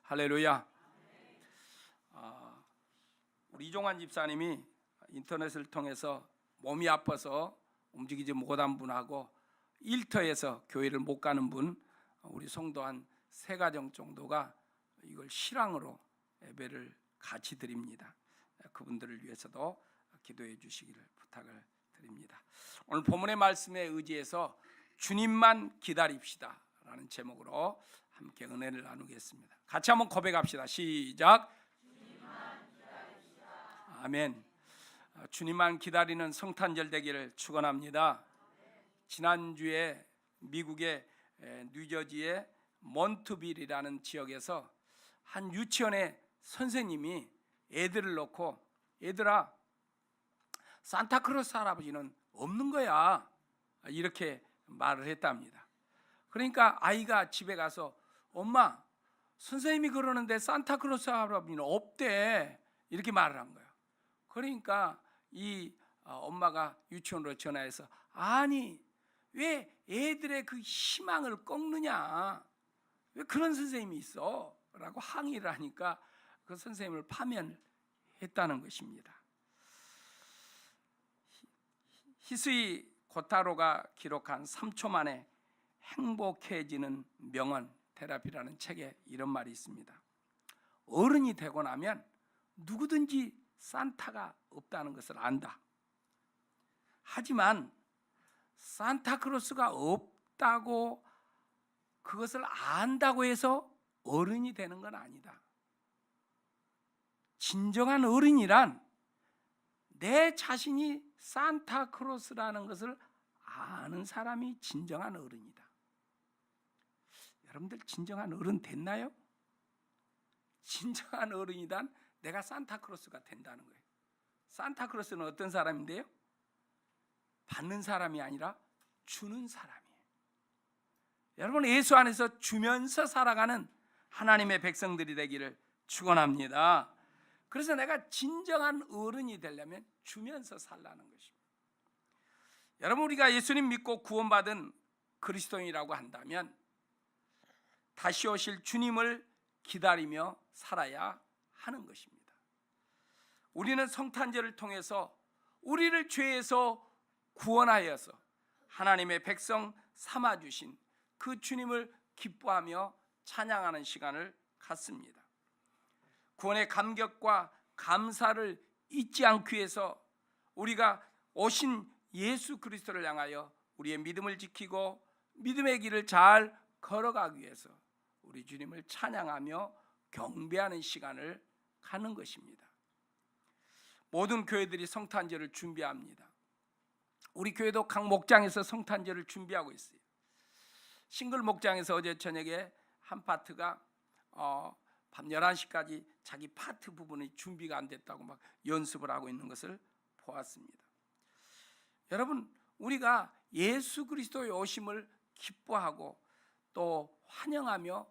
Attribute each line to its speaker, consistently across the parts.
Speaker 1: 할렐루야. 우리 이종환 집사님이 인터넷을 통해서 몸이 아파서 움직이지 못한 분하고 일터에서 교회를 못 가는 분, 우리 성도 한 3가정 정도가 이걸 실황으로 예배를 같이 드립니다. 그분들을 위해서도 기도해 주시기를 부탁을 드립니다. 오늘 본문의 말씀에 의지해서 주님만 기다립시다 라는 제목으로 함께 은혜를 나누겠습니다. 같이 한번 고백합시다. 시작. 주님만 기다립시다. 아멘. 주님만 기다리는 성탄절 되기를 축원합니다. 지난주에 미국의 뉴저지의 몬트빌이라는 지역에서 한 유치원의 선생님이 애들을 놓고, 얘들아, 산타크로스 할아버지는 없는 거야, 이렇게 말을 했답니다. 그러니까 아이가 집에 가서, 엄마, 선생님이 그러는데 산타크로스 할아버지는 없대, 이렇게 말을 한 거예요. 그러니까 이 엄마가 유치원으로 전화해서, 아니, 왜 애들의 그 희망을 꺾느냐, 왜 그런 선생님이 있어? 라고 항의를 하니까 그 선생님을 파면했다는 것입니다. 히스이 고타로가 기록한 3초 만에 행복해지는 명언 테라피라는 책에 이런 말이 있습니다. 어른이 되고 나면 누구든지 산타가 없다는 것을 안다. 하지만 산타크로스가 없다고 그것을 안다고 해서 어른이 되는 건 아니다. 진정한 어른이란 내 자신이 산타크로스라는 것을 아는 사람이 진정한 어른이다. 여러분들 진정한 어른 됐나요? 진정한 어른이란 내가 산타크로스가 된다는 거예요. 산타크로스는 어떤 사람인데요? 받는 사람이 아니라 주는 사람이에요. 여러분, 예수 안에서 주면서 살아가는 하나님의 백성들이 되기를 축원합니다. 그래서 내가 진정한 어른이 되려면 주면서 살라는 것입니다. 여러분, 우리가 예수님 믿고 구원받은 그리스도인이라고 한다면 다시 오실 주님을 기다리며 살아야 하는 것입니다. 우리는 성탄절을 통해서 우리를 죄에서 구원하여서 하나님의 백성 삼아주신 그 주님을 기뻐하며 찬양하는 시간을 갖습니다. 구원의 감격과 감사를 잊지 않기 위해서 우리가 오신 예수 그리스도를 향하여 우리의 믿음을 지키고 믿음의 길을 잘 걸어가기 위해서 우리 주님을 찬양하며 경배하는 시간을 갖는 것입니다. 모든 교회들이 성탄절을 준비합니다. 우리 교회도 각 목장에서 성탄절을 준비하고 있어요. 싱글 목장에서 어제 저녁에 한 파트가 밤 11시까지 자기 파트 부분이 준비가 안 됐다고 막 연습을 하고 있는 것을 보았습니다. 여러분, 우리가 예수 그리스도의 오심을 기뻐하고 또 환영하며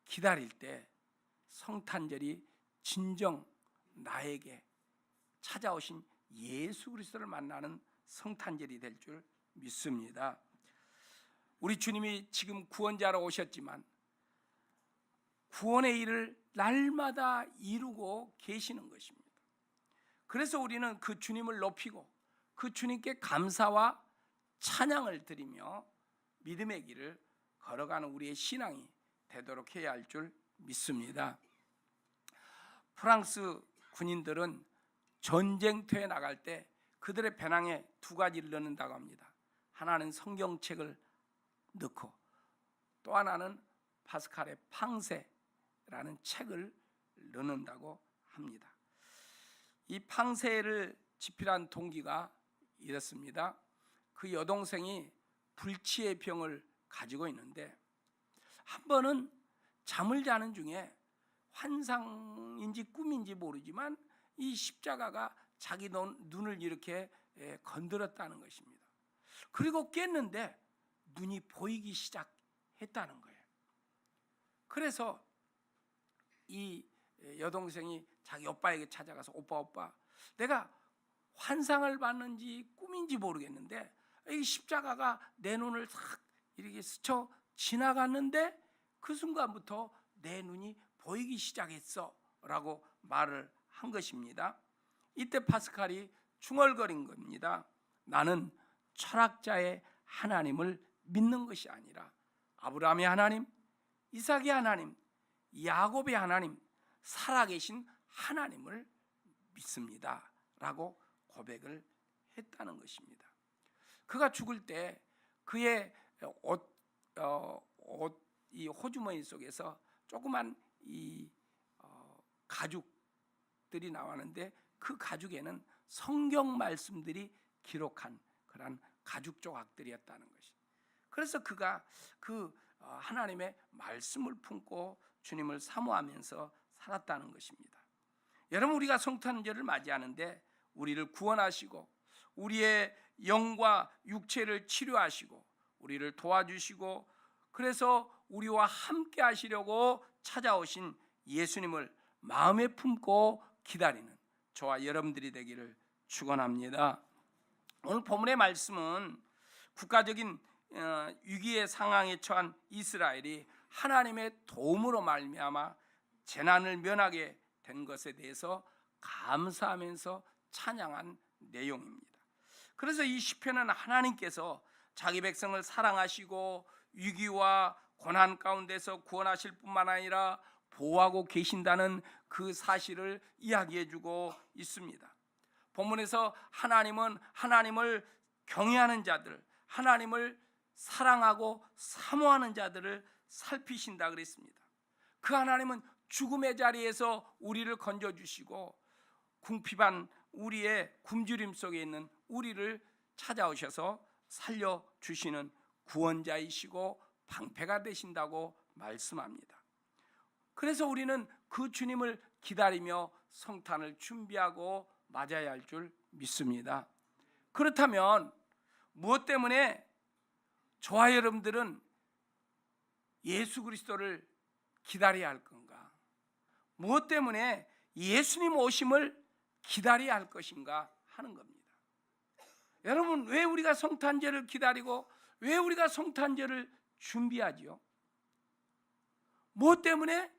Speaker 1: 기다릴 때 성탄절이 진정 나에게 찾아오신 예수 그리스도를 만나는 성탄절이 될 줄 믿습니다. 우리 주님이 지금 구원자로 오셨지만 구원의 일을 날마다 이루고 계시는 것입니다. 그래서 우리는 그 주님을 높이고 그 주님께 감사와 찬양을 드리며 믿음의 길을 걸어가는 우리의 신앙이 되도록 해야 할 줄 믿습니다. 프랑스 군인들은 전쟁터에 나갈 때 그들의 배낭에 2가지를 넣는다고 합니다. 하나는 성경책을 넣고 또 하나는 파스칼의 팡세라는 책을 넣는다고 합니다. 이 팡세를 집필한 동기가 이렇습니다. 그 여동생이 불치의 병을 가지고 있는데 한 번은 잠을 자는 중에 환상인지 꿈인지 모르지만 이 십자가가 자기 눈을 이렇게 건드렸다는 것입니다. 그리고 깼는데 눈이 보이기 시작했다는 거예요. 그래서 이 여동생이 자기 오빠에게 찾아가서, 오빠, 내가 환상을 봤는지 꿈인지 모르겠는데 이 십자가가 내 눈을 싹 이렇게 스쳐 지나갔는데 그 순간부터 내 눈이 보이기 시작했어 라고 말을 한 것입니다. 이때 파스칼이 중얼거린 겁니다. 나는 철학자의 하나님을 믿는 것이 아니라 아브라함의 하나님, 이삭의 하나님, 야곱의 하나님, 살아계신 하나님을 믿습니다 라고 고백을 했다는 것입니다. 그가 죽을 때 그의 이 호주머니 속에서 조그만 이 가죽들이 나왔는데 그 가죽에는 성경 말씀들이 기록한 그런 가죽 조각들이었다는 것이. 그래서 그가 그 하나님의 말씀을 품고 주님을 사모하면서 살았다는 것입니다. 여러분, 우리가 성탄절을 맞이하는데 우리를 구원하시고 우리의 영과 육체를 치료하시고 우리를 도와주시고 그래서 우리와 함께 하시려고 찾아오신 예수님을 마음에 품고 기다리는 저와 여러분들이 되기를 축원합니다. 오늘 본문의 말씀은 국가적인 위기의 상황에 처한 이스라엘이 하나님의 도움으로 말미암아 재난을 면하게 된 것에 대해서 감사하면서 찬양한 내용입니다. 그래서 이 시편은 하나님께서 자기 백성을 사랑하시고 위기와 고난 가운데서 구원하실 뿐만 아니라 보호하고 계신다는 그 사실을 이야기해주고 있습니다. 본문에서 하나님은 하나님을 경외하는 자들, 하나님을 사랑하고 사모하는 자들을 살피신다 그랬습니다. 그 하나님은 죽음의 자리에서 우리를 건져주시고 궁핍한 우리의 굶주림 속에 있는 우리를 찾아오셔서 살려주시는 구원자이시고 방패가 되신다고 말씀합니다. 그래서 우리는 그 주님을 기다리며 성탄을 준비하고 맞아야 할 줄 믿습니다. 그렇다면 무엇 때문에 저와 여러분들은 예수 그리스도를 기다려야 할 건가? 무엇 때문에 예수님 오심을 기다려야 할 것인가 하는 겁니다. 여러분, 왜 우리가 성탄절을 기다리고 왜 우리가 성탄절을 준비하지요? 무엇 때문에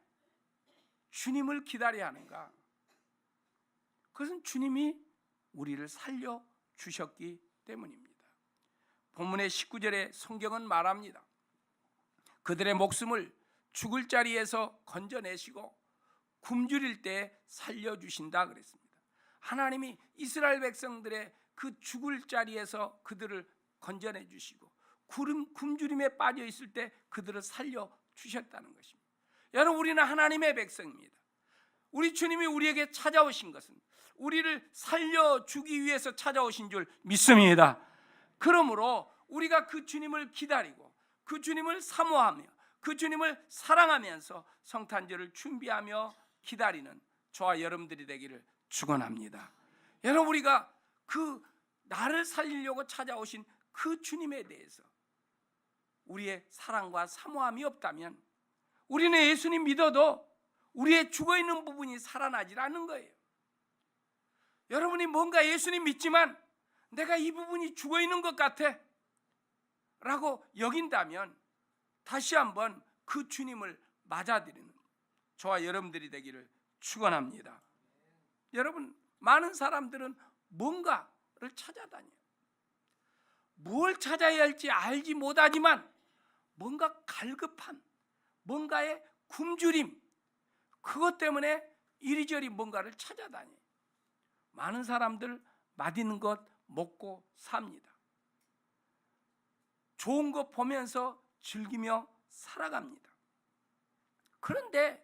Speaker 1: 주님을 기다려야 하는가? 그것은 주님이 우리를 살려주셨기 때문입니다. 본문의 19절에 성경은 말합니다. 그들의 목숨을 죽을 자리에서 건져내시고 굶주릴 때 살려주신다 그랬습니다. 하나님이 이스라엘 백성들의 그 죽을 자리에서 그들을 건져내 주시고 굶주림에 빠져 있을 때 그들을 살려주셨다는 것입니다. 여러분, 우리는 하나님의 백성입니다. 우리 주님이 우리에게 찾아오신 것은 우리를 살려주기 위해서 찾아오신 줄 믿습니다. 그러므로 우리가 그 주님을 기다리고 그 주님을 사모하며 그 주님을 사랑하면서 성탄절을 준비하며 기다리는 저와 여러분들이 되기를 축원합니다. 여러분, 우리가 그 나를 살리려고 찾아오신 그 주님에 대해서 우리의 사랑과 사모함이 없다면 우리는 예수님 믿어도 우리의 죽어있는 부분이 살아나질 않는 거예요. 여러분이 뭔가 예수님 믿지만 내가 이 부분이 죽어있는 것 같아 라고 여긴다면 다시 한번 그 주님을 맞아들이는 저와 여러분들이 되기를 축원합니다. 여러분, 많은 사람들은 뭔가를 찾아다녀요. 뭘 찾아야 할지 알지 못하지만 뭔가 갈급한, 뭔가의 굶주림, 그것 때문에 이리저리 뭔가를 찾아다녀요. 많은 사람들 맛있는 것 먹고 삽니다. 좋은 것 보면서 즐기며 살아갑니다. 그런데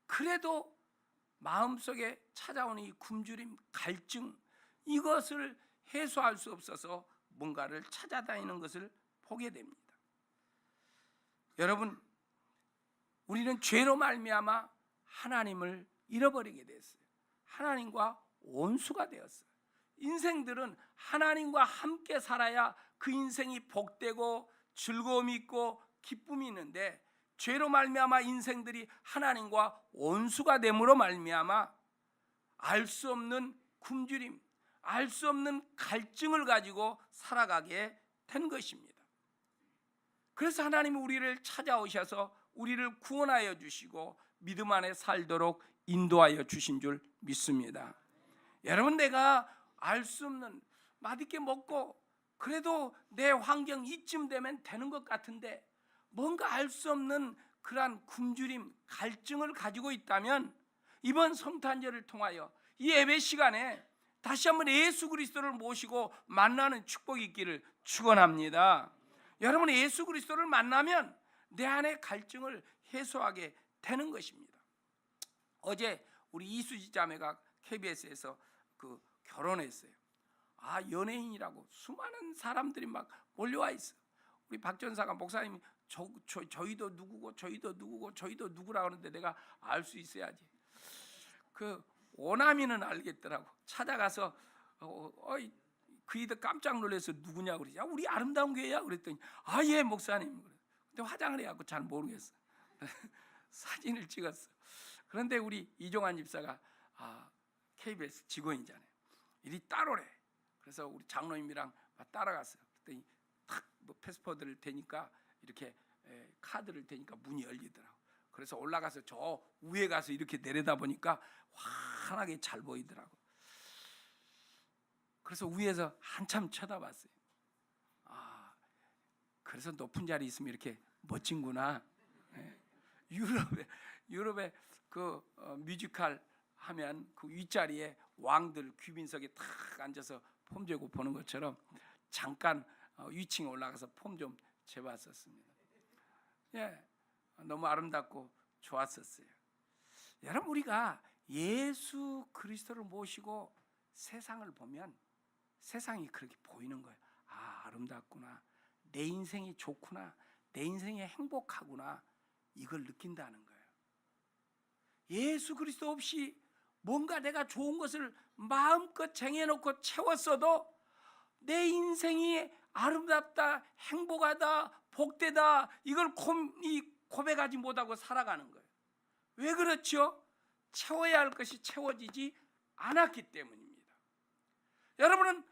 Speaker 1: 그래도 마음속에 찾아오는 이 굶주림, 갈증, 이것을 해소할 수 없어서 뭔가를 찾아다니는 것을 보게 됩니다. 여러분, 우리는 죄로 말미암아 하나님을 잃어버리게 됐어요. 하나님과 원수가 되었어요. 인생들은 하나님과 함께 살아야 그 인생이 복되고 즐거움이 있고 기쁨이 있는데 죄로 말미암아 인생들이 하나님과 원수가 됨으로 말미암아 알 수 없는 굶주림, 알 수 없는 갈증을 가지고 살아가게 된 것입니다. 그래서 하나님이 우리를 찾아오셔서 우리를 구원하여 주시고 믿음 안에 살도록 인도하여 주신 줄 믿습니다. 여러분, 내가 알 수 없는 맛있게 먹고 그래도 내 환경 이쯤 되면 되는 것 같은데 뭔가 알 수 없는 그러한 굶주림, 갈증을 가지고 있다면 이번 성탄절을 통하여 이 예배 시간에 다시 한번 예수 그리스도를 모시고 만나는 축복이 있기를 축원합니다. 여러분, 예수 그리스도를 만나면 내 안의 갈증을 해소하게 되는 것입니다. 어제 우리 이수지 자매가 KBS에서 결혼했어요. 연예인이라고 수많은 사람들이 막 몰려와 있어. 우리 박 전사가 목사님이 저희도 누구고 저희도 누구고 저희도 누구라 하는데 내가 알 수 있어야지. 오남이는 알겠더라고. 찾아가서 그이들 깜짝 놀라서 누구냐고 그러지. 우리 아름다운 교회야 그랬더니 예 목사님. 근데 화장을 해갖고 잘 모르겠어. 사진을 찍었어. 그런데 우리 이종환 집사가 KBS 직원이잖아요. 이리 따로래. 그래서 우리 장로님이랑 따라갔어요. 그랬더니 탁 패스포드를 대니까 이렇게 카드를 대니까 문이 열리더라고. 그래서 올라가서 저 위에 가서 이렇게 내려다 보니까 환하게 잘 보이더라고. 그래서 위에서 한참 쳐다봤어요. 그래서 높은 자리 있으면 이렇게 멋진구나. 유럽에 뮤지컬 하면 그 윗자리에 왕들 귀빈석에 탁 앉아서 폼 재고 보는 것처럼 잠깐 위층에 올라가서 폼 좀 재봤었습니다. 너무 아름답고 좋았었어요. 여러분, 우리가 예수 그리스도를 모시고 세상을 보면 세상이 그렇게 보이는 거예요. 아름답구나. 내 인생이 좋구나. 내 인생이 행복하구나. 이걸 느낀다는 거예요. 예수 그리스도 없이 뭔가 내가 좋은 것을 마음껏 쟁여놓고 채웠어도 내 인생이 아름답다, 행복하다, 복되다 이걸 고백하지 못하고 살아가는 거예요. 왜 그렇죠? 채워야 할 것이 채워지지 않았기 때문입니다. 여러분은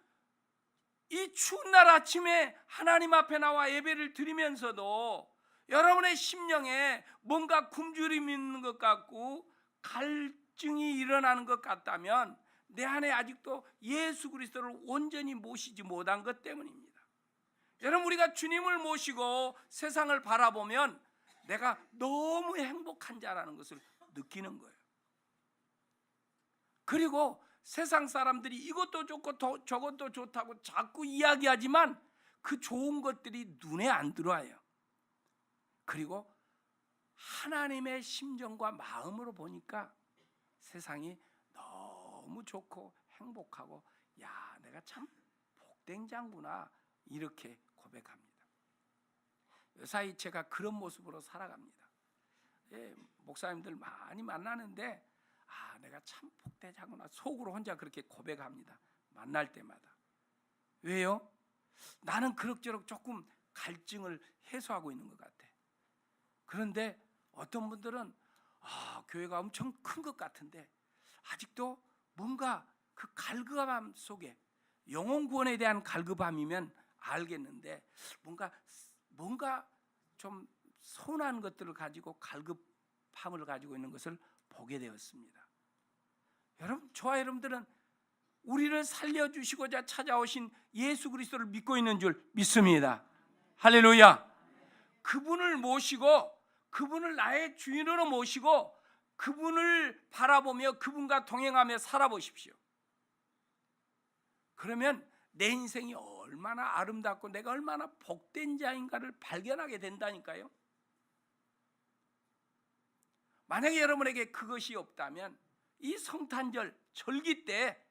Speaker 1: 이 추운 날 아침에 하나님 앞에 나와 예배를 드리면서도 여러분의 심령에 뭔가 굶주림이 있는 것 같고 갈증이 일어나는 것 같다면 내 안에 아직도 예수 그리스도를 온전히 모시지 못한 것 때문입니다. 여러분, 우리가 주님을 모시고 세상을 바라보면 내가 너무 행복한 자라는 것을 느끼는 거예요. 그리고 세상 사람들이 이것도 좋고 저것도 좋다고 자꾸 이야기하지만 그 좋은 것들이 눈에 안 들어와요. 그리고 하나님의 심정과 마음으로 보니까 세상이 너무 좋고 행복하고 내가 참 복된 자구나 이렇게 고백합니다. 요사이 제가 그런 모습으로 살아갑니다. 목사님들 많이 만나는데 내가 참 복된 자구나 속으로 혼자 그렇게 고백합니다. 만날 때마다. 왜요? 나는 그럭저럭 조금 갈증을 해소하고 있는 것 같아. 그런데 어떤 분들은 교회가 엄청 큰 것 같은데 아직도 뭔가 그 갈급함 속에 영혼 구원에 대한 갈급함이면 알겠는데 뭔가 좀 선한 것들을 가지고 갈급함을 가지고 있는 것을 보게 되었습니다. 여러분, 저와 여러분들은 우리를 살려주시고자 찾아오신 예수 그리스도를 믿고 있는 줄 믿습니다. 할렐루야. 그분을 모시고 그분을 나의 주인으로 모시고 그분을 바라보며 그분과 동행하며 살아보십시오. 그러면 내 인생이 얼마나 아름답고 내가 얼마나 복된 자인가를 발견하게 된다니까요. 만약에 여러분에게 그것이 없다면 이 성탄절 절기 때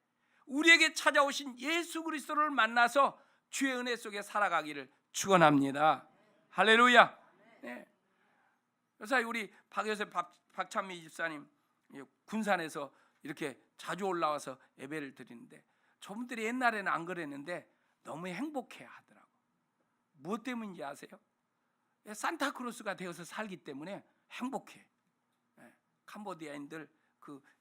Speaker 1: 우리에게 찾아오신 예수 그리스도를 만나서 주의 은혜 속에 살아가기를 축원합니다. 할렐루야. 요새 우리 박요셉 박찬미 집사님 군산에서 이렇게 자주 올라와서 예배를 드리는데 저분들이 옛날에는 안 그랬는데 너무 행복해 하더라고. 무엇 때문인지 아세요? 산타크로스가 되어서 살기 때문에 행복해. 캄보디아인들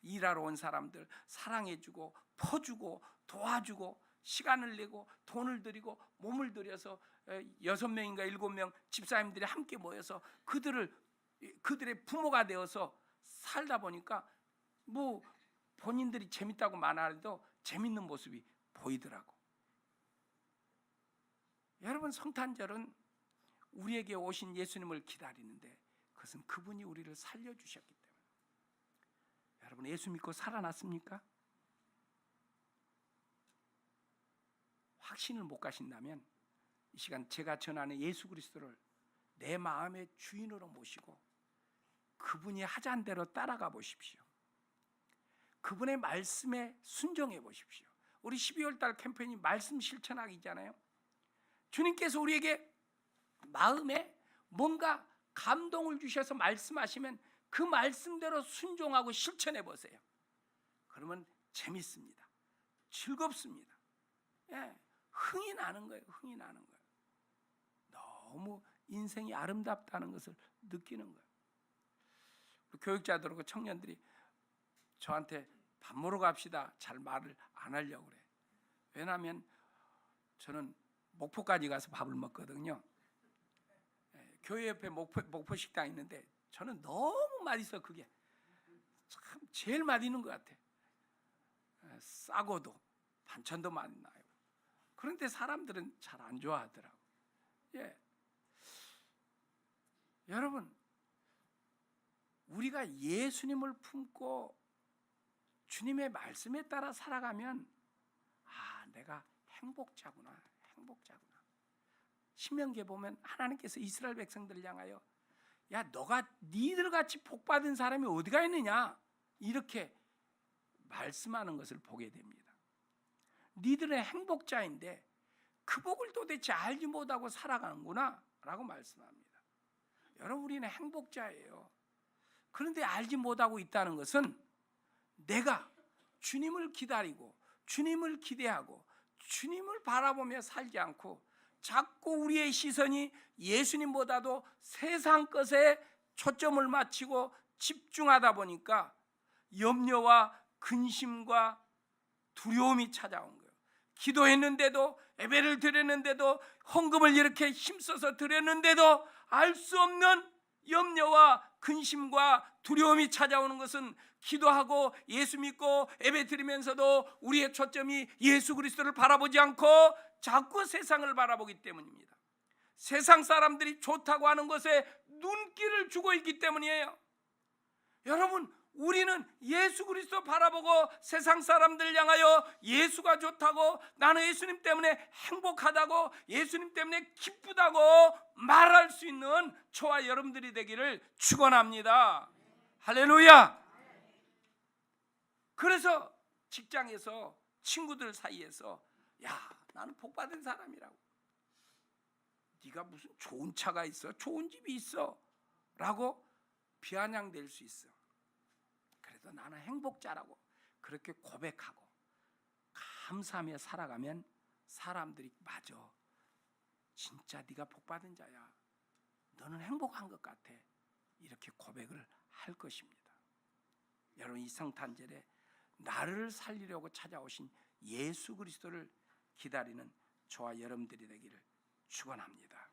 Speaker 1: 일하러 온 사람들 사랑해주고 퍼주고 도와주고 시간을 내고 돈을 들이고 몸을 들여서 6명인가 7명 집사님들이 함께 모여서 그들을 그들의 부모가 되어서 살다 보니까 뭐 본인들이 재밌다고 말하려도 재밌는 모습이 보이더라고. 여러분, 성탄절은 우리에게 오신 예수님을 기다리는데 그것은 그분이 우리를 살려주셨기 때문에. 여러분, 예수 믿고 살아났습니까? 확신을 못 가신다면 이 시간 제가 전하는 예수 그리스도를 내 마음의 주인으로 모시고 그분이 하자는 대로 따라가 보십시오. 그분의 말씀에 순종해 보십시오. 우리 12월 달 캠페인이 말씀 실천하기잖아요. 주님께서 우리에게 마음에 뭔가 감동을 주셔서 말씀하시면 그 말씀대로 순종하고 실천해 보세요. 그러면 재밌습니다. 즐겁습니다. 예, 흥이 나는 거예요. 흥이 나는 거예요. 너무 인생이 아름답다는 것을 느끼는 거예요. 교육자들하고 청년들이 저한테 밥 먹으러 갑시다 잘 말을 안 하려고 그래. 왜냐하면 저는 목포까지 가서 밥을 먹거든요. 교회 옆에 목포 식당 있는데 저는 너무 맛있어. 그게 참 제일 맛있는 것 같아. 싸고도 반찬도 많이 나요. 그런데 사람들은 잘 안 좋아하더라고. 예. 여러분, 우리가 예수님을 품고 주님의 말씀에 따라 살아가면 내가 행복자구나. 신명기에 보면 하나님께서 이스라엘 백성들을 향하여 야, 너가 니들 같이 복받은 사람이 어디가 있느냐 이렇게 말씀하는 것을 보게 됩니다. 니들은 행복자인데 그 복을 도대체 알지 못하고 살아가는구나 라고 말씀합니다. 여러분, 우리는 행복자예요. 그런데 알지 못하고 있다는 것은 내가 주님을 기다리고 주님을 기대하고 주님을 바라보며 살지 않고 자꾸 우리의 시선이 예수님보다도 세상 것에 초점을 맞추고 집중하다 보니까 염려와 근심과 두려움이 찾아온 거예요. 기도했는데도, 예배를 드렸는데도, 헌금을 이렇게 힘써서 드렸는데도 알 수 없는 염려와 근심과 두려움이 찾아오는 것은 기도하고 예수 믿고 예배 드리면서도 우리의 초점이 예수 그리스도를 바라보지 않고 자꾸 세상을 바라보기 때문입니다. 세상 사람들이 좋다고 하는 것에 눈길을 주고 있기 때문이에요. 여러분, 우리는 예수 그리스도 바라보고 세상 사람들 향하여 예수가 좋다고, 나는 예수님 때문에 행복하다고, 예수님 때문에 기쁘다고 말할 수 있는 저와 여러분들이 되기를 축원합니다. 할렐루야. 그래서 직장에서 친구들 사이에서 야, 나는 복받은 사람이라고, 네가 무슨 좋은 차가 있어, 좋은 집이 있어 라고 비아냥될 수 있어. 그래도 나는 행복자라고 그렇게 고백하고 감사하며 살아가면 사람들이 맞아, 진짜 네가 복받은 자야, 너는 행복한 것 같아, 이렇게 고백을 할 것입니다. 여러분, 이 성탄절에 나를 살리려고 찾아오신 예수 그리스도를 기다리는 저와 여러분들이 되기를 축원합니다.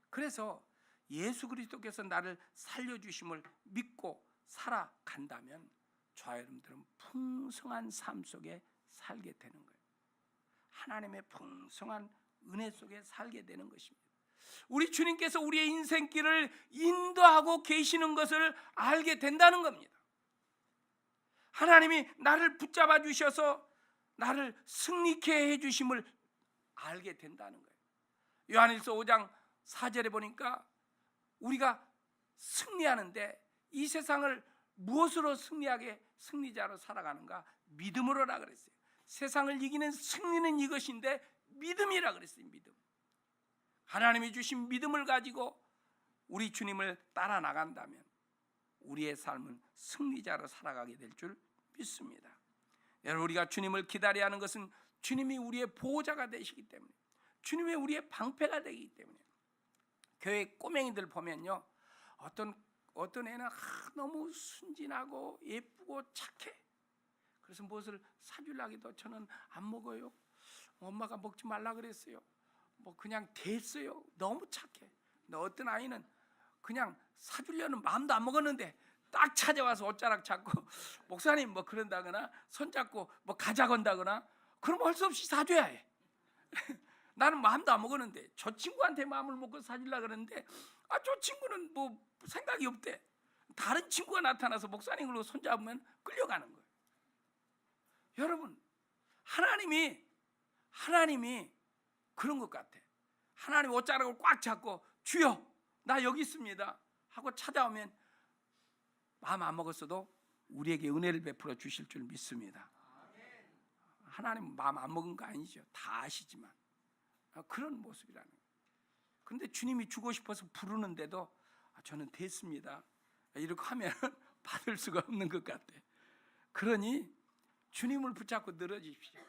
Speaker 1: 그래서 예수 그리스도께서 나를 살려주심을 믿고 살아간다면 저와 여러분들은 풍성한 삶 속에 살게 되는 거예요. 하나님의 풍성한 은혜 속에 살게 되는 것입니다. 우리 주님께서 우리의 인생길을 인도하고 계시는 것을 알게 된다는 겁니다. 하나님이 나를 붙잡아 주셔서 나를 승리케 해주심을 알게 된다는 거예요. 요한일서 5장 4절에 보니까 우리가 승리하는데 이 세상을 무엇으로 승리자로 살아가는가? 믿음으로라 그랬어요. 세상을 이기는 승리는 이것인데 믿음이라 그랬어요. 믿음. 하나님이 주신 믿음을 가지고 우리 주님을 따라 나간다면 우리의 삶은 승리자로 살아가게 될 줄 믿습니다. 여러분, 우리가 주님을 기다려야 하는 것은 주님이 우리의 보호자가 되시기 때문에, 주님이 우리의 방패가 되기 때문에. 교회 꼬맹이들 보면요, 어떤 애는 너무 순진하고 예쁘고 착해. 그래서 무엇을 사주려고 해도 저는 안 먹어요. 엄마가 먹지 말라 그랬어요. 그냥 됐어요. 너무 착해. 근데 어떤 아이는 그냥 사주려는 마음도 안 먹었는데 딱 찾아와서 옷자락 잡고 목사님 뭐 그런다거나 손잡고 뭐 가자 건다거나 그럼 할 수 없이 사줘야 해. 나는 마음도 안 먹었는데 저 친구한테 마음을 먹고 사주려고 그러는데 저 친구는 뭐 생각이 없대. 다른 친구가 나타나서 목사님으로 손잡으면 끌려가는 거예요. 여러분, 하나님이 그런 것 같아. 하나님 옷자락을 꽉 잡고 주여 나 여기 있습니다 하고 찾아오면 마음 안 먹었어도 우리에게 은혜를 베풀어 주실 줄 믿습니다. 하나님 마음 안 먹은 거 아니죠. 다 아시지만 그런 모습이라는 거예요. 그런데 주님이 주고 싶어서 부르는데도 저는 됐습니다 이렇게 하면 받을 수가 없는 것 같아. 그러니 주님을 붙잡고 늘어지십시오.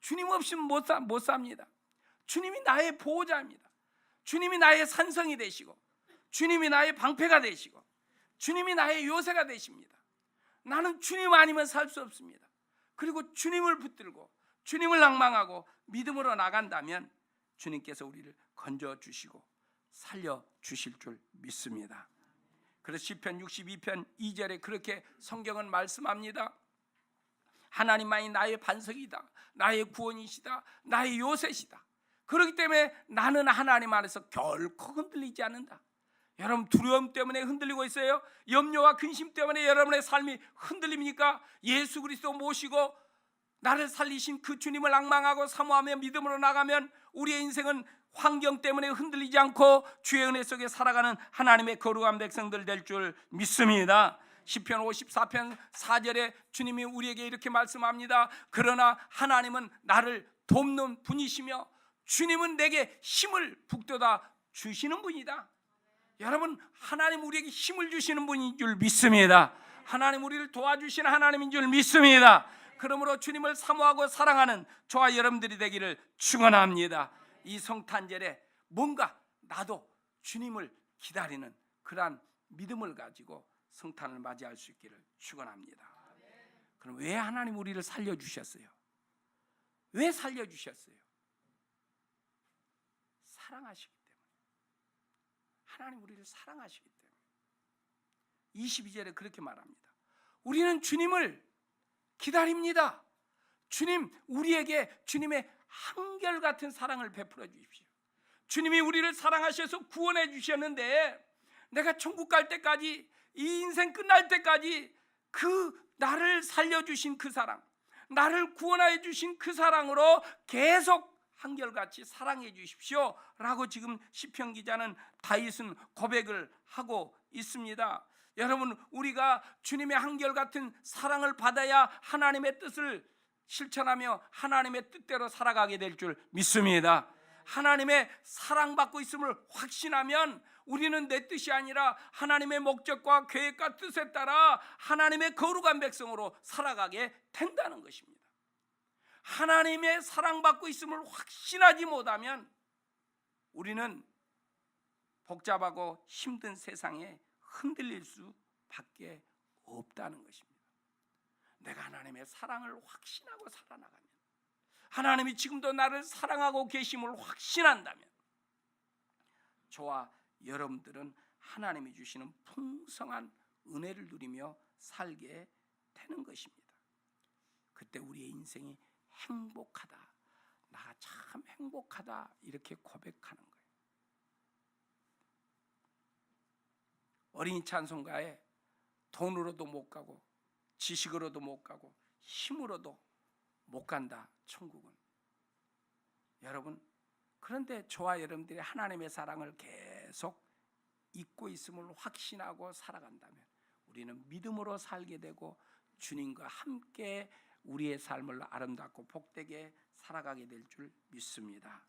Speaker 1: 주님 없이는 못 삽니다. 주님이 나의 보호자입니다. 주님이 나의 산성이 되시고 주님이 나의 방패가 되시고 주님이 나의 요새가 되십니다. 나는 주님 아니면 살 수 없습니다. 그리고 주님을 붙들고 주님을 낭망하고 믿음으로 나간다면 주님께서 우리를 건져주시고 살려주실 줄 믿습니다. 그래서 시편 62편 2절에 그렇게 성경은 말씀합니다. 하나님만이 나의 반석이다, 나의 구원이시다, 나의 요새시다. 그렇기 때문에 나는 하나님 안에서 결코 흔들리지 않는다. 여러분 두려움 때문에 흔들리고 있어요? 염려와 근심 때문에 여러분의 삶이 흔들립니까? 예수 그리스도 모시고 나를 살리신 그 주님을 앙망하고 사모하며 믿음으로 나가면 우리의 인생은 환경 때문에 흔들리지 않고 주의 은혜 속에 살아가는 하나님의 거룩한 백성들 될 줄 믿습니다. 시편 54편 4절에 주님이 우리에게 이렇게 말씀합니다. 그러나 하나님은 나를 돕는 분이시며 주님은 내게 힘을 북돋아 주시는 분이다. 여러분 하나님 우리에게 힘을 주시는 분인 줄 믿습니다. 하나님 우리를 도와주시는 하나님인 줄 믿습니다. 그러므로 주님을 사모하고 사랑하는 저와 여러분들이 되기를 축원합니다. 이 성탄절에 뭔가 나도 주님을 기다리는 그러한 믿음을 가지고 성탄을 맞이할 수 있기를 축원합니다. 그럼 왜 하나님 우리를 살려주셨어요? 왜 살려주셨어요? 사랑하시기 때문에. 하나님 우리를 사랑하시기 때문에. 22절에 그렇게 말합니다. 우리는 주님을 기다립니다. 주님 우리에게 주님의 한결같은 사랑을 베풀어 주십시오. 주님이 우리를 사랑하셔서 구원해 주셨는데 내가 천국 갈 때까지 이 인생 끝날 때까지 그 나를 살려주신 그 사랑, 나를 구원해 주신 그 사랑으로 계속 한결같이 사랑해 주십시오 라고 지금 시편 기자는 다윗은 고백을 하고 있습니다. 여러분 우리가 주님의 한결같은 사랑을 받아야 하나님의 뜻을 실천하며 하나님의 뜻대로 살아가게 될 줄 믿습니다. 하나님의 사랑받고 있음을 확신하면 우리는 내 뜻이 아니라 하나님의 목적과 계획과 뜻에 따라 하나님의 거룩한 백성으로 살아가게 된다는 것입니다. 하나님의 사랑받고 있음을 확신하지 못하면 우리는 복잡하고 힘든 세상에 흔들릴 수밖에 없다는 것입니다. 내가 하나님의 사랑을 확신하고 살아나가면, 하나님이 지금도 나를 사랑하고 계심을 확신한다면 저와 여러분들은 하나님이 주시는 풍성한 은혜를 누리며 살게 되는 것입니다. 그때 우리의 인생이 행복하다, 나 참 행복하다 이렇게 고백하는 거예요. 어린이 찬송가에 돈으로도 못 가고 지식으로도 못 가고 힘으로도 못 간다 천국은. 여러분 그런데 저와 여러분들이 하나님의 사랑을 계속 잊고 있음을 확신하고 살아간다면 우리는 믿음으로 살게 되고 주님과 함께 우리의 삶을 아름답고 복되게 살아가게 될 줄 믿습니다.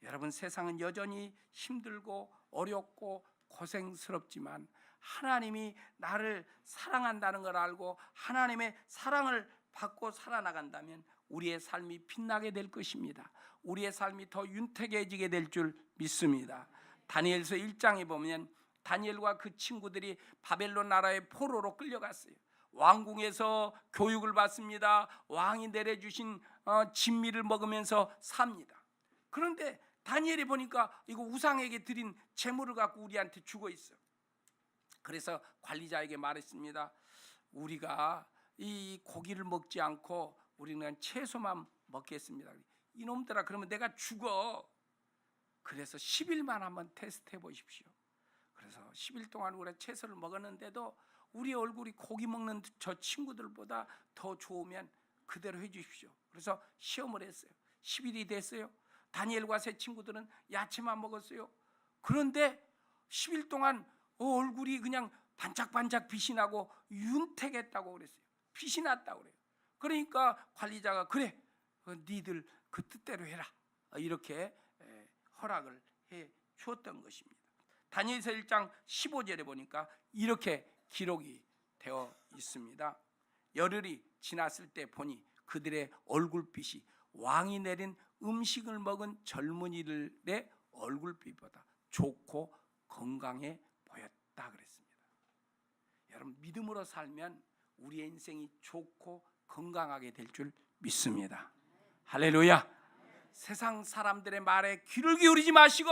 Speaker 1: 여러분 세상은 여전히 힘들고 어렵고 고생스럽지만 하나님이 나를 사랑한다는 걸 알고 하나님의 사랑을 받고 살아나간다면 우리의 삶이 빛나게 될 것입니다. 우리의 삶이 더 윤택해지게 될 줄 믿습니다. 다니엘서 1장에 보면 다니엘과 그 친구들이 바벨론 나라의 포로로 끌려갔어요. 왕궁에서 교육을 받습니다. 왕이 내려주신 진미를 먹으면서 삽니다. 그런데 다니엘이 보니까 이거 우상에게 드린 재물을 갖고 우리한테 주고 있어. 그래서 관리자에게 말했습니다. 우리가 이 고기를 먹지 않고 우리는 채소만 먹겠습니다. 이놈들아, 그러면 내가 죽어. 그래서 10일만 한번 테스트 해보십시오. 그래서 10일 동안 우리가 채소를 먹었는데도 우리 얼굴이 고기 먹는 저 친구들보다 더 좋으면 그대로 해주십시오. 그래서 시험을 했어요. 10일이 됐어요. 다니엘과 세 친구들은 야채만 먹었어요. 그런데 10일 동안 얼굴이 그냥 반짝반짝 빛이 나고 윤택했다고 그랬어요. 빛이 났다고 그래요. 그러니까 관리자가 그래, 니들 그 뜻대로 해라, 이렇게 허락을 해 주었던 것입니다. 다니엘서 1장 15절에 보니까 이렇게 기록이 되어 있습니다. 열흘이 지났을 때 보니 그들의 얼굴빛이 왕이 내린 음식을 먹은 젊은이들의 얼굴빛보다 좋고 건강해 보였다 그랬습니다. 여러분, 믿음으로 살면 우리의 인생이 좋고 건강하게 될 줄 믿습니다. 할렐루야. 세상 사람들의 말에 귀를 기울이지 마시고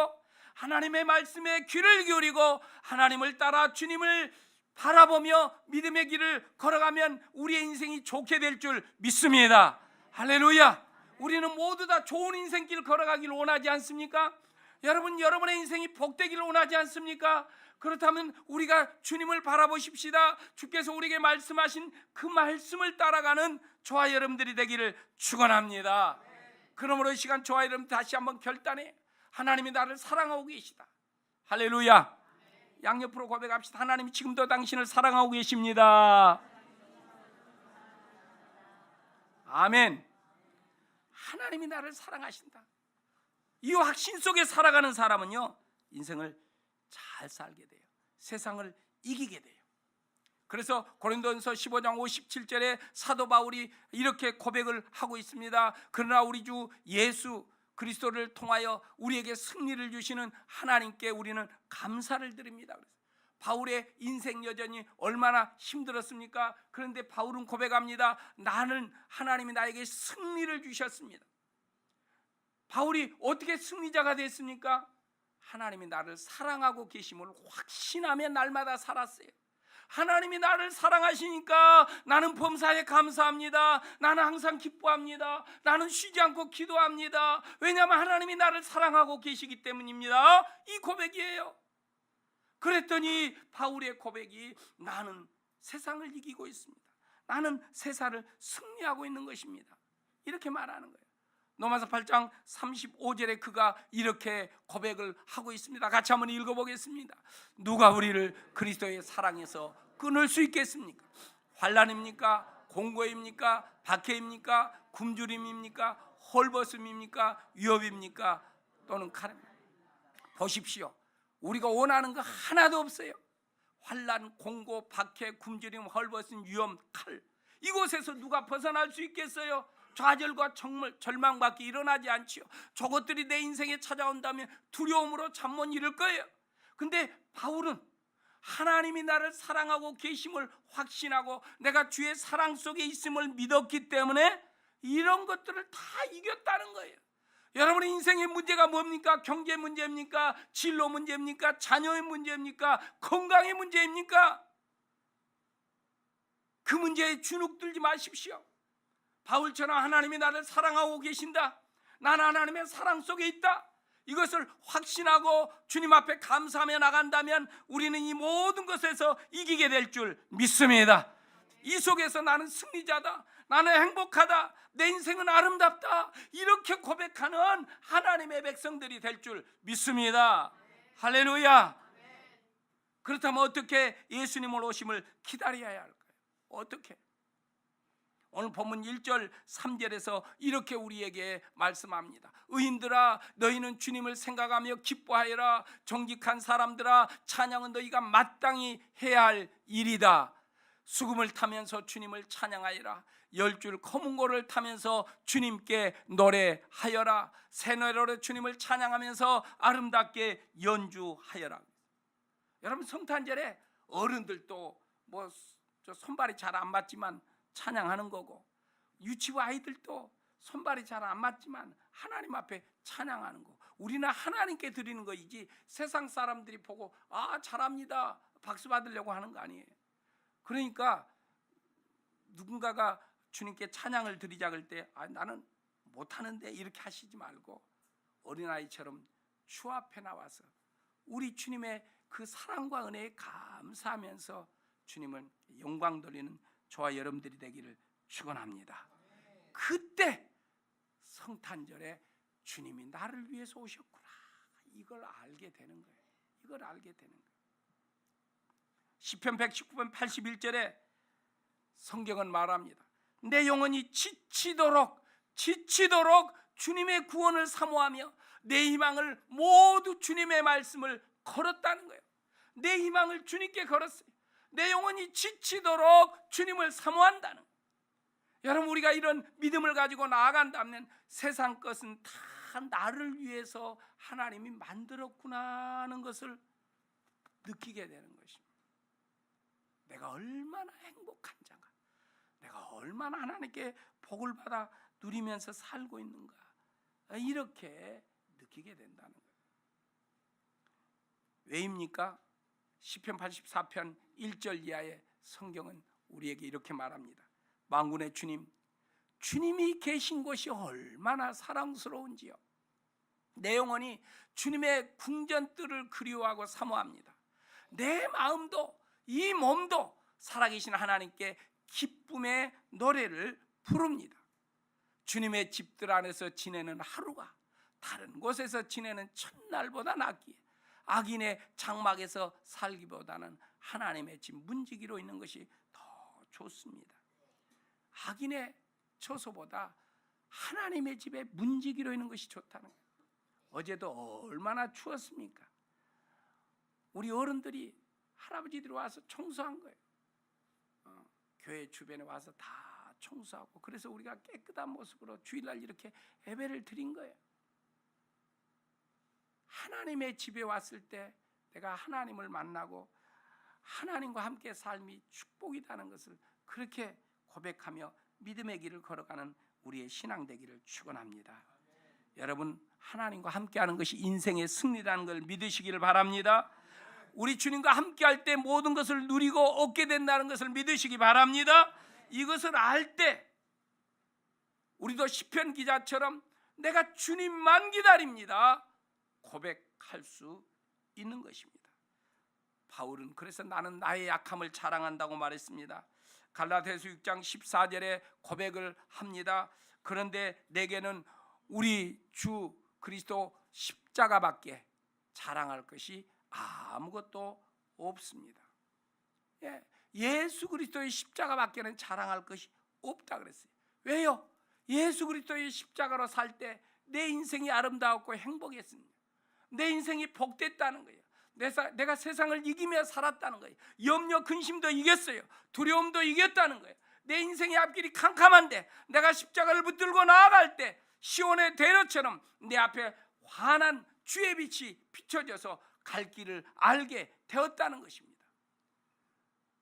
Speaker 1: 하나님의 말씀에 귀를 기울이고 하나님을 따라 주님을 바라보며 믿음의 길을 걸어가면 우리의 인생이 좋게 될 줄 믿습니다. 할렐루야. 우리는 모두 다 좋은 인생길 걸어가기를 원하지 않습니까? 여러분, 여러분의 인생이 복되기를 원하지 않습니까? 그렇다면 우리가 주님을 바라보십시다. 주께서 우리에게 말씀하신 그 말씀을 따라가는 저와 여러분들이 되기를 축원합니다. 그러므로 이 시간 저와 여러분 다시 한번 결단해, 하나님이 나를 사랑하고 계시다. 할렐루야. 양옆으로 고백합시다. 하나님이 지금도 당신을 사랑하고 계십니다. 아멘. 하나님이 나를 사랑하신다. 이 확신 속에 살아가는 사람은요, 인생을 잘 살게 돼요. 세상을 이기게 돼요. 그래서 고린도전서 15장 57절에 사도 바울이 이렇게 고백을 하고 있습니다. 그러나 우리 주 예수 그리스도를 통하여 우리에게 승리를 주시는 하나님께 우리는 감사를 드립니다. 바울의 인생 여전히 얼마나 힘들었습니까? 그런데 바울은 고백합니다. 나는 하나님이 나에게 승리를 주셨습니다. 바울이 어떻게 승리자가 됐습니까? 하나님이 나를 사랑하고 계심을 확신하며 날마다 살았어요. 하나님이 나를 사랑하시니까 나는 범사에 감사합니다. 나는 항상 기뻐합니다. 나는 쉬지 않고 기도합니다. 왜냐하면 하나님이 나를 사랑하고 계시기 때문입니다. 이 고백이에요. 그랬더니 바울의 고백이 나는 세상을 이기고 있습니다. 나는 세상을 승리하고 있는 것입니다. 이렇게 말하는 거예요. 로마서 8장 35절에 그가 이렇게 고백을 하고 있습니다. 같이 한번 읽어보겠습니다. 누가 우리를 그리스도의 사랑에서 끊을 수 있겠습니까? 환난입니까? 공고입니까? 박해입니까? 굶주림입니까? 헐벗음입니까? 위협입니까? 또는 칼입니까? 보십시오. 우리가 원하는 거 하나도 없어요. 환난, 공고, 박해, 굶주림, 헐벗음, 위험, 칼, 이곳에서 누가 벗어날 수 있겠어요? 좌절과 절망밖에 일어나지 않지요. 저것들이 내 인생에 찾아온다면 두려움으로 잠 못 이룰 거예요. 근데 바울은 하나님이 나를 사랑하고 계심을 확신하고 내가 주의 사랑 속에 있음을 믿었기 때문에 이런 것들을 다 이겼다는 거예요. 여러분의 인생의 문제가 뭡니까? 경제 문제입니까? 진로 문제입니까? 자녀의 문제입니까? 건강의 문제입니까? 그 문제에 주눅들지 마십시오. 바울처럼 하나님이 나를 사랑하고 계신다, 나는 하나님의 사랑 속에 있다, 이것을 확신하고 주님 앞에 감사하며 나간다면 우리는 이 모든 것에서 이기게 될 줄 믿습니다. 이 속에서 나는 승리자다, 나는 행복하다, 내 인생은 아름답다, 이렇게 고백하는 하나님의 백성들이 될 줄 믿습니다. 할렐루야. 그렇다면 어떻게 예수님을 오심을 기다려야 할까요? 어떻게? 오늘 본문 1절 3절에서 이렇게 우리에게 말씀합니다. 의인들아 너희는 주님을 생각하며 기뻐하여라. 정직한 사람들아 찬양은 너희가 마땅히 해야 할 일이다. 수금을 타면서 주님을 찬양하여라. 10줄 검은고를 타면서 주님께 노래하여라. 새 노래로 주님을 찬양하면서 아름답게 연주하여라. 여러분, 성탄절에 어른들도 뭐 손발이 잘 안 맞지만 찬양하는 거고, 유치부 아이들도 손발이 잘 안 맞지만 하나님 앞에 찬양하는 거, 우리는 하나님께 드리는 거이지 세상 사람들이 보고 아 잘합니다 박수 받으려고 하는 거 아니에요. 그러니까 누군가가 주님께 찬양을 드리자 그럴 때 나는 못하는데 이렇게 하시지 말고 어린아이처럼 주 앞에 나와서 우리 주님의 그 사랑과 은혜에 감사하면서 주님을 영광 돌리는 저와 여러분들이 되기를 축원합니다. 그때 성탄절에 주님이 나를 위해서 오셨구나, 이걸 알게 되는 거예요. 이걸 알게 되는 거예요. 시편 119편 81절에 성경은 말합니다. 내 영혼이 지치도록 주님의 구원을 사모하며 내 희망을 모두 주님의 말씀을 걸었다는 거예요. 내 희망을 주님께 걸었어요. 내 영혼이 지치도록 주님을 사모한다는 거예요. 여러분, 우리가 이런 믿음을 가지고 나아간다면 세상 것은 다 나를 위해서 하나님이 만들었구나 하는 것을 느끼게 되는 것입니다. 내가 얼마나 행복한 자가, 내가 얼마나 하나님께 복을 받아 누리면서 살고 있는가, 이렇게 느끼게 된다는 거예요. 왜입니까? 시편 84편 1절 이하의 성경은 우리에게 이렇게 말합니다. 만군의 주님이 계신 곳이 얼마나 사랑스러운지요. 내 영혼이 주님의 궁전뜰을 그리워하고 사모합니다. 내 마음도 이 몸도 살아계신 하나님께 기쁨의 노래를 부릅니다. 주님의 집들 안에서 지내는 하루가 다른 곳에서 지내는 첫날보다 낫기에 악인의 장막에서 살기보다는 하나님의 집 문지기로 있는 것이 더 좋습니다. 악인의 처소보다 하나님의 집에 문지기로 있는 것이 좋다는 거예요. 어제도 얼마나 추웠습니까? 우리 어른들이 할아버지들이 와서 청소한 거예요. 교회 주변에 와서 다 청소하고, 그래서 우리가 깨끗한 모습으로 주일날 이렇게 예배를 드린 거예요. 하나님의 집에 왔을 때 내가 하나님을 만나고 하나님과 함께 삶이 축복이라는 것을 그렇게 고백하며 믿음의 길을 걸어가는 우리의 신앙 되기를 축원합니다. 여러분, 하나님과 함께하는 것이 인생의 승리라는 걸 믿으시기를 바랍니다. 우리 주님과 함께할 때 모든 것을 누리고 얻게 된다는 것을 믿으시기 바랍니다. 이것을 알 때 우리도 시편 기자처럼 내가 주님만 기다립니다 고백할 수 있는 것입니다. 바울은 그래서 나는 나의 약함을 자랑한다고 말했습니다. 갈라디아서 6장 14절에 고백을 합니다. 그런데 내게는 우리 주 그리스도 십자가밖에 자랑할 것이 아무것도 없습니다. 예수 그리스도의 십자가밖에는 자랑할 것이 없다 그랬어요. 왜요? 예수 그리스도의 십자가로 살 때 내 인생이 아름다웠고 행복했습니다. 내 인생이 복됐다는 거예요. 내가 세상을 이기며 살았다는 거예요. 염려 근심도 이겼어요. 두려움도 이겼다는 거예요. 내 인생의 앞길이 캄캄한데 내가 십자가를 붙들고 나아갈 때 시온의 대로처럼 내 앞에 환한 주의 빛이 비춰져서 갈 길을 알게 되었다는 것입니다.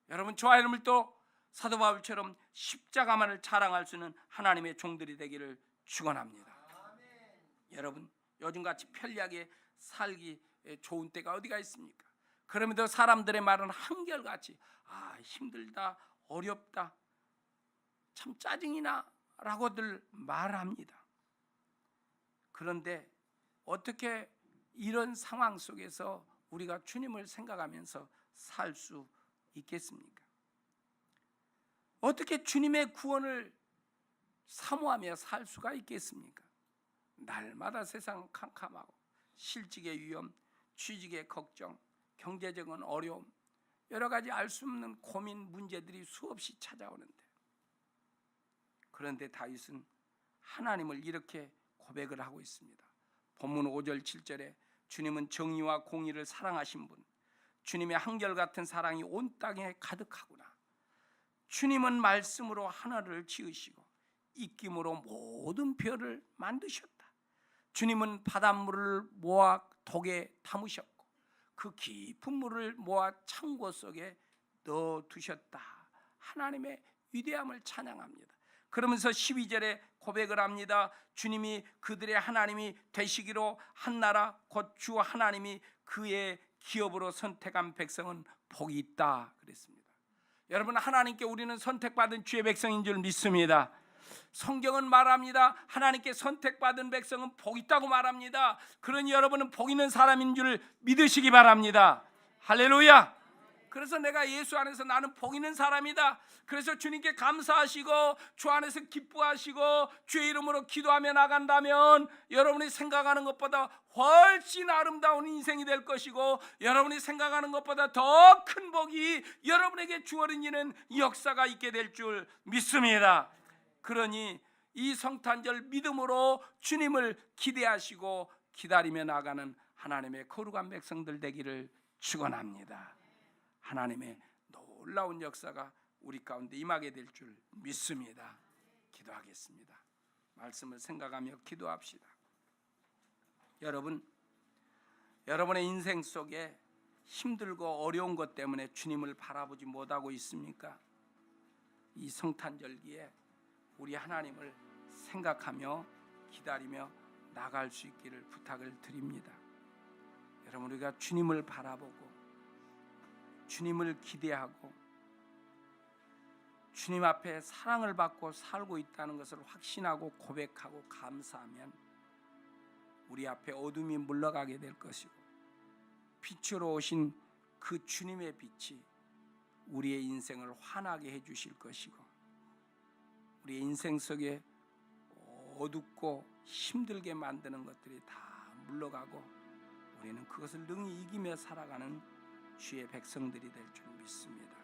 Speaker 1: 여러분, 저와 여러분도 사도 바울처럼 십자가만을 자랑할 수 있는 하나님의 종들이 되기를 축원합니다. 여러분, 요즘같이 편리하게 살기 좋은 때가 어디가 있습니까? 그럼에도 사람들의 말은 한결같이 힘들다, 어렵다, 참 짜증이나 라고들 말합니다. 그런데 어떻게 이런 상황 속에서 우리가 주님을 생각하면서 살 수 있겠습니까? 어떻게 주님의 구원을 사모하며 살 수가 있겠습니까? 날마다 세상 캄캄하고 실직의 위험, 취직의 걱정, 경제적인 어려움, 여러 가지 알 수 없는 고민, 문제들이 수없이 찾아오는데, 그런데 다윗은 하나님을 이렇게 고백을 하고 있습니다. 본문 5절 7절에 주님은 정의와 공의를 사랑하신 분, 주님의 한결같은 사랑이 온 땅에 가득하구나. 주님은 말씀으로 하늘을 지으시고 입김으로 모든 별을 만드셨다. 주님은 바닷물을 모아 독에 담으셨고 그 깊은 물을 모아 창고 속에 넣어두셨다. 하나님의 위대함을 찬양합니다. 그러면서 12절에 고백을 합니다. 주님이 그들의 하나님이 되시기로 한 나라 곧 주 하나님이 그의 기업으로 선택한 백성은 복이 있다 그랬습니다. 여러분, 하나님께 우리는 선택받은 주의 백성인 줄 믿습니다. 성경은 말합니다. 하나님께 선택받은 백성은 복 있다고 말합니다. 그러니 여러분은 복 있는 사람인 줄 믿으시기 바랍니다. 할렐루야. 그래서 내가 예수 안에서 나는 복 있는 사람이다. 그래서 주님께 감사하시고 주 안에서 기뻐하시고 주의 이름으로 기도하며 나간다면 여러분이 생각하는 것보다 훨씬 아름다운 인생이 될 것이고, 여러분이 생각하는 것보다 더 큰 복이 여러분에게 주어지는 역사가 있게 될 줄 믿습니다. 그러니 이 성탄절 믿음으로 주님을 기대하시고 기다리며 나가는 하나님의 거룩한 백성들 되기를 축원합니다. 하나님의 놀라운 역사가 우리 가운데 임하게 될 줄 믿습니다. 기도하겠습니다. 말씀을 생각하며 기도합시다. 여러분, 여러분의 인생 속에 힘들고 어려운 것 때문에 주님을 바라보지 못하고 있습니까? 이 성탄절기에 우리 하나님을 생각하며 기다리며 나갈 수 있기를 부탁을 드립니다. 여러분, 우리가 주님을 바라보고 주님을 기대하고 주님 앞에 사랑을 받고 살고 있다는 것을 확신하고 고백하고 감사하면 우리 앞에 어둠이 물러가게 될 것이고, 빛으로 오신 그 주님의 빛이 우리의 인생을 환하게 해주실 것이고, 우리의 인생 속에 어둡고 힘들게 만드는 것들이 다 물러가고 우리는 그것을 능히 이기며 살아가는 주의 백성들이 될 줄 믿습니다.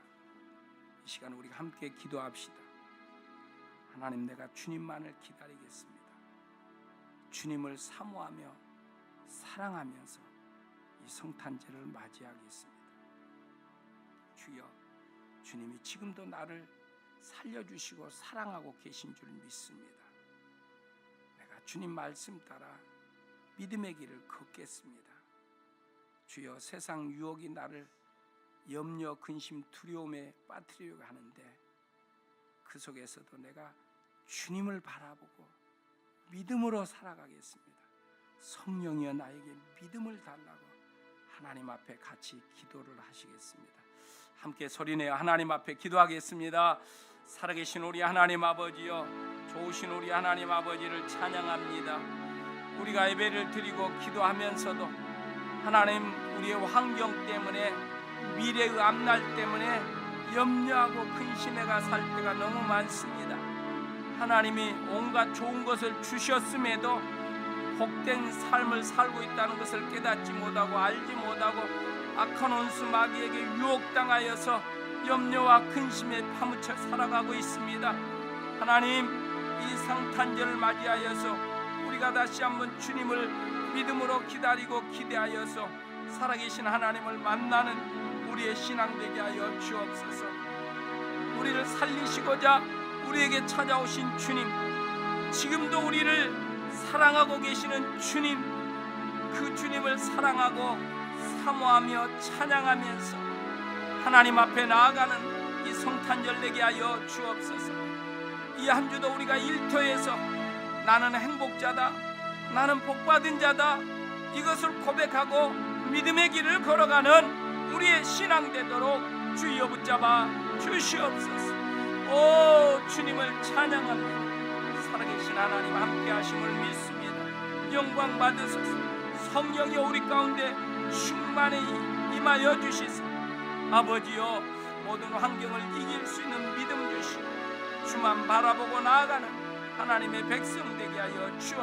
Speaker 1: 이 시간 우리가 함께 기도합시다. 하나님, 내가 주님만을 기다리겠습니다. 주님을 사모하며 사랑하면서 이 성탄절을 맞이하겠습니다. 주여, 주님이 지금도 나를 살려주시고 사랑하고 계신 줄 믿습니다. 내가 주님 말씀 따라 믿음의 길을 걷겠습니다. 주여, 세상 유혹이 나를 염려, 근심, 두려움에 빠뜨리려고 하는데 그 속에서도 내가 주님을 바라보고 믿음으로 살아가겠습니다. 성령이여 나에게 믿음을 달라고 하나님 앞에 같이 기도를 하시겠습니다. 함께 소리내어 하나님 앞에 기도하겠습니다. 살아계신 우리 하나님 아버지여, 좋으신 우리 하나님 아버지를 찬양합니다. 우리가 예배를 드리고 기도하면서도 하나님, 우리의 환경 때문에, 미래의 앞날 때문에 염려하고 근심해가 살 때가 너무 많습니다. 하나님이 온갖 좋은 것을 주셨음에도 복된 삶을 살고 있다는 것을 깨닫지 못하고 알지 못하고 악한 원수 마귀에게 유혹당하여서 염려와 근심에 파묻혀 살아가고 있습니다. 하나님, 이 성탄절을 맞이하여서 우리가 다시 한번 주님을 믿음으로 기다리고 기대하여서 살아계신 하나님을 만나는 우리의 신앙 되게 하여 주옵소서. 우리를 살리시고자 우리에게 찾아오신 주님, 지금도 우리를 사랑하고 계시는 주님, 그 주님을 사랑하고 사모하며 찬양하면서 하나님 앞에 나아가는 이 성탄절 되게 하여 주옵소서. 이 한 주도 우리가 일터에서 나는 행복자다, 나는 복받은 자다, 이것을 고백하고 믿음의 길을 걸어가는 우리의 신앙 되도록 주여 붙잡아 주시옵소서. 오, 주님을 찬양합니다. 살아계신 하나님 함께 하심을 믿습니다. 영광 받으소서. 성령이 우리 가운데 충만히 임하여 주시소. 아버지여, 모든 환경을 이길 수 있는 믿음 주시고 주만 바라보고 나아가는 하나님의 백성 되게 하여 주옵소서.